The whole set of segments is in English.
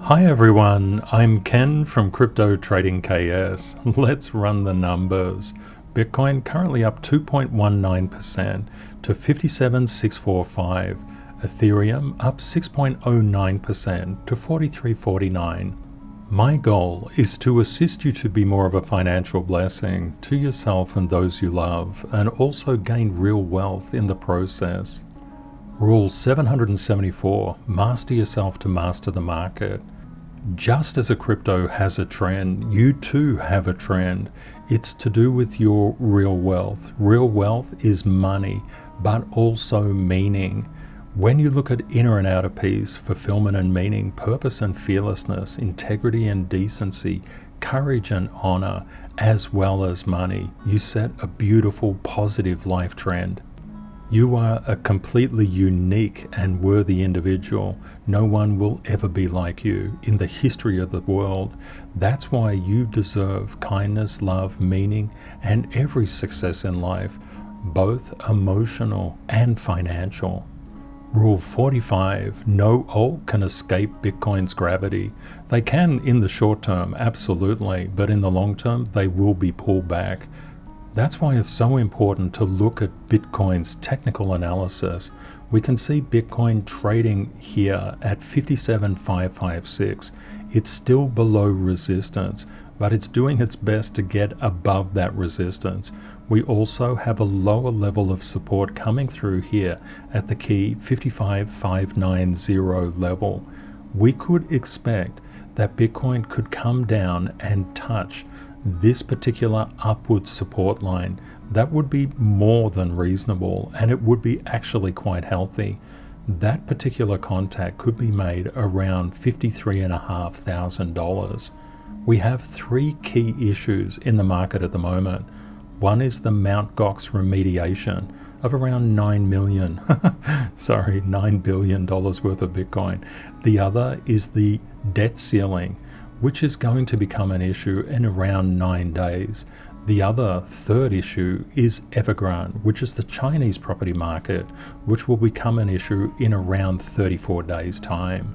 Hi everyone, I'm Ken from Crypto Trading KS. Let's run the numbers. Bitcoin currently up 2.19% to 57,645. Ethereum up 6.09% to 43.49. My goal is to assist you to be more of a financial blessing to yourself and those you love, and also gain real wealth in the process. Rule 774, master yourself to master the market. Just as a crypto has a trend, you too have a trend. It's to do with your real wealth. Real wealth is money, but also meaning. When you look at inner and outer peace, fulfillment and meaning, purpose and fearlessness, integrity and decency, courage and honor, as well as money, you set a beautiful, positive life trend. You are a completely unique and worthy individual. No one will ever be like you in the history of the world. That's why you deserve kindness, love, meaning, and every success in life, both emotional and financial. Rule 45, no alt can escape Bitcoin's gravity. They can in the short term, absolutely, but in the long term, they will be pulled back. That's why it's so important to look at Bitcoin's technical analysis. We can see Bitcoin trading here at 57,556. It's still below resistance, but it's doing its best to get above that resistance. We also have a lower level of support coming through here at the key 55,590 level. We could expect that Bitcoin could come down and touch this particular upward support line. That would be more than reasonable, and it would be actually quite healthy. That particular contact could be made around $53,500. We have three key issues in the market at the moment. One is the MtGox remediation of around $9 billion worth of Bitcoin. The other is the debt ceiling, which is going to become an issue in around 9 days. The other third issue is Evergrande, which is the Chinese property market, which will become an issue in around 34 days' time.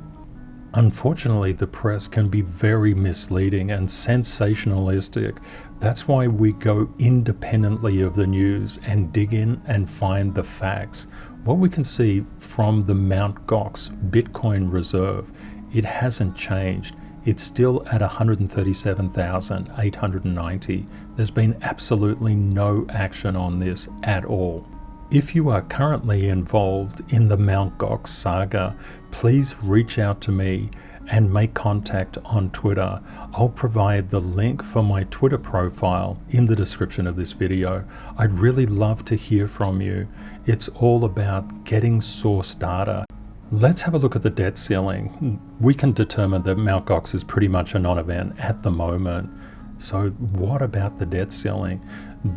Unfortunately, the press can be very misleading and sensationalistic. That's why we go independently of the news and dig in and find the facts. What we can see from the MtGox Bitcoin reserve, it hasn't changed. It's still at 137,890. There's been absolutely no action on this at all. If you are currently involved in the MtGox saga, please reach out to me and make contact on Twitter. I'll provide the link for my Twitter profile in the description of this video. I'd really love to hear from you. It's all about getting source data. Let's have a look at the debt ceiling. We can determine that MtGox is pretty much a non-event at the moment. So what about the debt ceiling?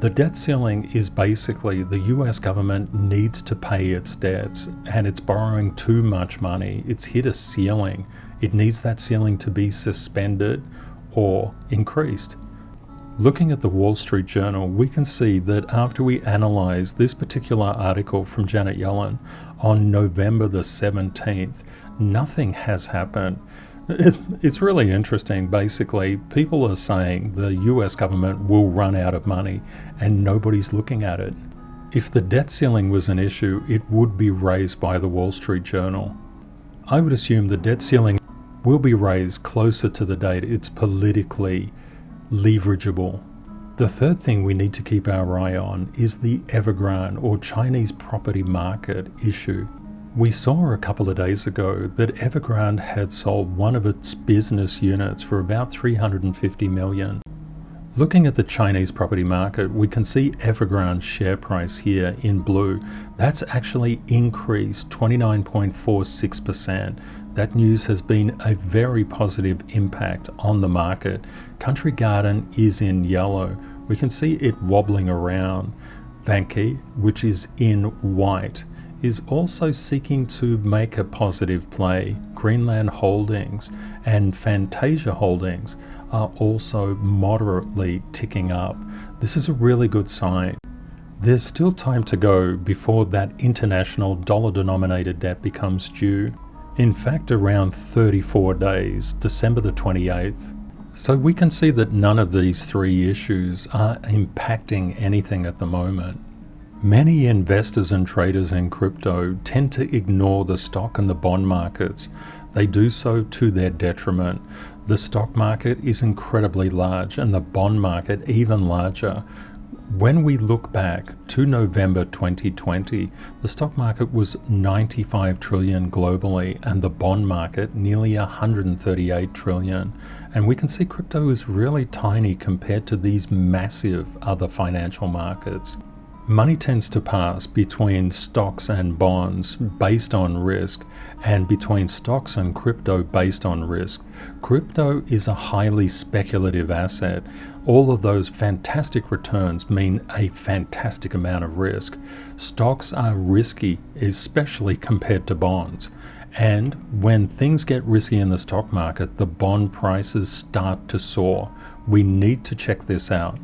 The debt ceiling is basically the US government needs to pay its debts, and it's borrowing too much money. It's hit a ceiling. It needs that ceiling to be suspended or increased. Looking at the Wall Street Journal, we can see that after we analyze this particular article from Janet Yellen on November the 17th, nothing has happened. It's really interesting. Basically, people are saying the US government will run out of money and nobody's looking at it. If the debt ceiling was an issue, it would be raised by the Wall Street Journal. I would assume the debt ceiling will be raised closer to the date it's politically leverageable. The third thing we need to keep our eye on is the Evergrande or Chinese property market issue. We saw a couple of days ago that Evergrande had sold one of its business units for about $350 million. Looking at the Chinese property market, we can see Evergrande's share price here in blue. That's actually increased 29.46%. That news has been a very positive impact on the market. Country Garden is in yellow. We can see it wobbling around. Vanke, which is in white, is also seeking to make a positive play. Greenland Holdings and Fantasia Holdings are also moderately ticking up. This is a really good sign. There's still time to go before that international dollar-denominated debt becomes due. In fact, around 34 days, December the 28th. So we can see that none of these three issues are impacting anything at the moment. Many investors and traders in crypto tend to ignore the stock and the bond markets. They do so to their detriment. The stock market is incredibly large and the bond market even larger. When we look back to November 2020, the stock market was 95 trillion globally and the bond market nearly 138 trillion. And we can see crypto is really tiny compared to these massive other financial markets. Money tends to pass between stocks and bonds based on risk, and between stocks and crypto based on risk. Crypto is a highly speculative asset. All of those fantastic returns mean a fantastic amount of risk. Stocks are risky, especially compared to bonds. And when things get risky in the stock market, the bond prices start to soar. We need to check this out.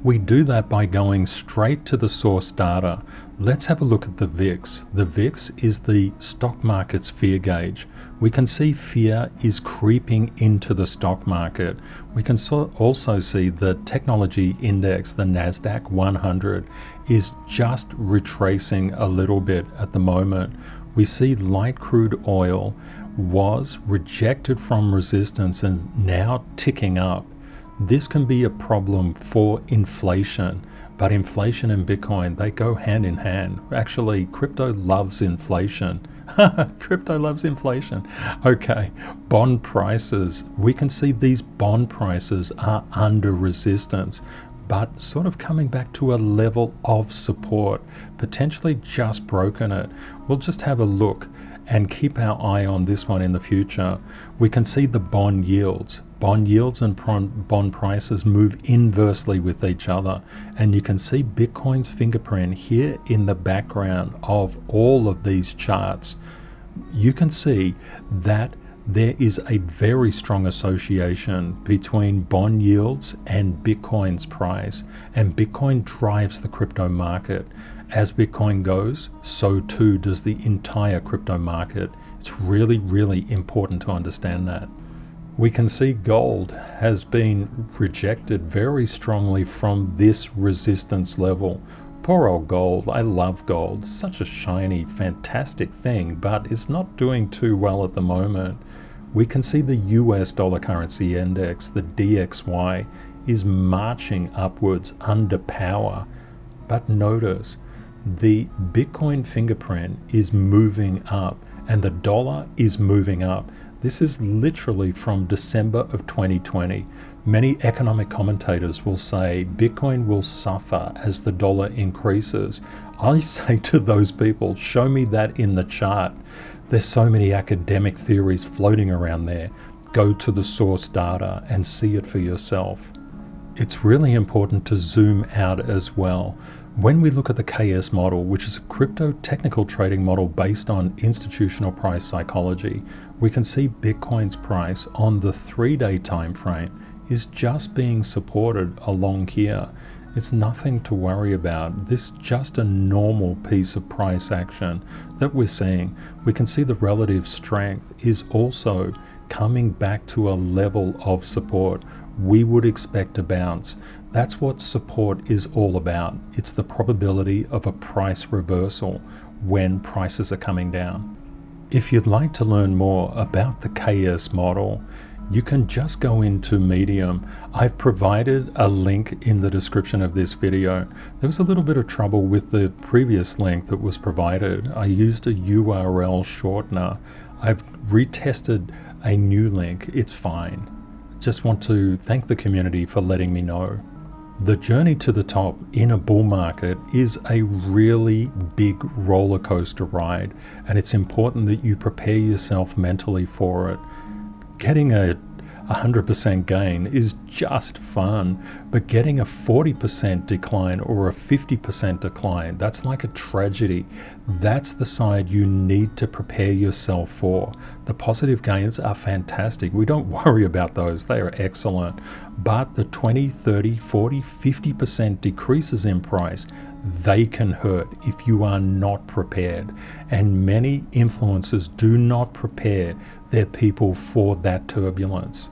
We do that by going straight to the source data. Let's have a look at the VIX. The VIX is the stock market's fear gauge. We can see fear is creeping into the stock market. We can also see the technology index, the NASDAQ 100, is just retracing a little bit at the moment. We see light crude oil was rejected from resistance and now ticking up. This can be a problem for inflation, but inflation and Bitcoin, they go hand in hand. Actually, crypto loves inflation. Crypto loves inflation. Okay, bond prices. We can see these bond prices are under resistance, but sort of coming back to a level of support, potentially just broken it. We'll just have a look and keep our eye on this one in the future. We can see the bond yields. Bond yields and bond prices move inversely with each other. And you can see Bitcoin's fingerprint here in the background of all of these charts. You can see that there is a very strong association between bond yields and Bitcoin's price. And Bitcoin drives the crypto market. As Bitcoin goes, so too does the entire crypto market. It's really, really important to understand that. We can see gold has been rejected very strongly from this resistance level. Poor old gold. I love gold. Such a shiny, fantastic thing, but it's not doing too well at the moment. We can see the US dollar currency index, the DXY, is marching upwards under power. But notice, the Bitcoin fingerprint is moving up and the dollar is moving up. This is literally from December of 2020. Many economic commentators will say Bitcoin will suffer as the dollar increases. I say to those people, show me that in the chart. There's so many academic theories floating around there. Go to the source data and see it for yourself. It's really important to zoom out as well. When we look at the KS model, which is a crypto technical trading model based on institutional price psychology, we can see Bitcoin's price on the 3-day time frame is just being supported along here. It's nothing to worry about. This is just a normal piece of price action that we're seeing. We can see the relative strength is also coming back to a level of support. We would expect a bounce. That's what support is all about. It's the probability of a price reversal when prices are coming down. If you'd like to learn more about the KS model, you can just go into Medium. I've provided a link in the description of this video. There was a little bit of trouble with the previous link that was provided. I used a URL shortener. I've retested a new link. It's fine. Just want to thank the community for letting me know. The journey to the top in a bull market is a really big roller coaster ride, and it's important that you prepare yourself mentally for it. Getting a 100% gain is just fun, but getting a 40% decline or a 50% decline, that's like a tragedy. That's the side you need to prepare yourself for. The positive gains are fantastic. We don't worry about those. They are excellent. But the 20, 30, 40, 50% decreases in price, they can hurt if you are not prepared. And many influencers do not prepare their people for that turbulence.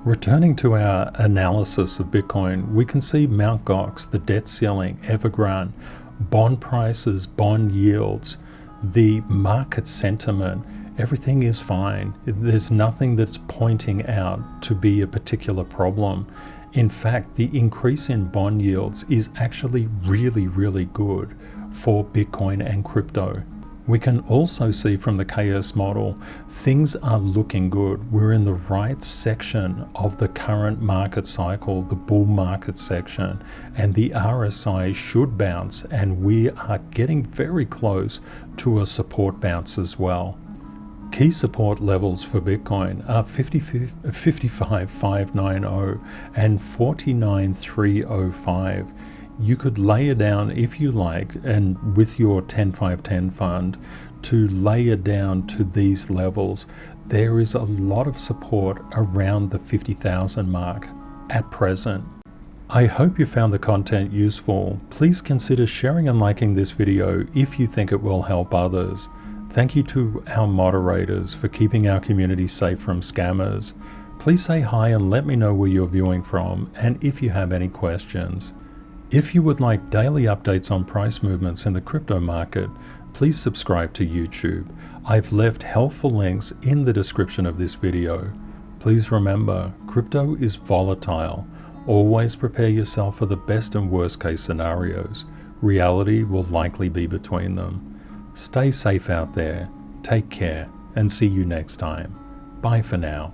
Returning to our analysis of Bitcoin, we can see MtGox, the debt ceiling, Evergrande, bond prices, bond yields, the market sentiment. Everything is fine. There's nothing that's pointing out to be a particular problem. In fact, the increase in bond yields is actually really, really good for Bitcoin and crypto. We can also see from the KS model, things are looking good. We're in the right section of the current market cycle, the bull market section, and the RSI should bounce, and we are getting very close to a support bounce as well. Key support levels for Bitcoin are 55,590 and 49,305. You could layer down, if you like, and with your 10-5-10 fund, to layer down to these levels. There is a lot of support around the 50,000 mark at present. I hope you found the content useful. Please consider sharing and liking this video if you think it will help others. Thank you to our moderators for keeping our community safe from scammers. Please say hi and let me know where you're viewing from, and if you have any questions. If you would like daily updates on price movements in the crypto market, please subscribe to YouTube. I've left helpful links in the description of this video. Please remember, crypto is volatile. Always prepare yourself for the best and worst case scenarios. Reality will likely be between them. Stay safe out there, take care, and see you next time. Bye for now.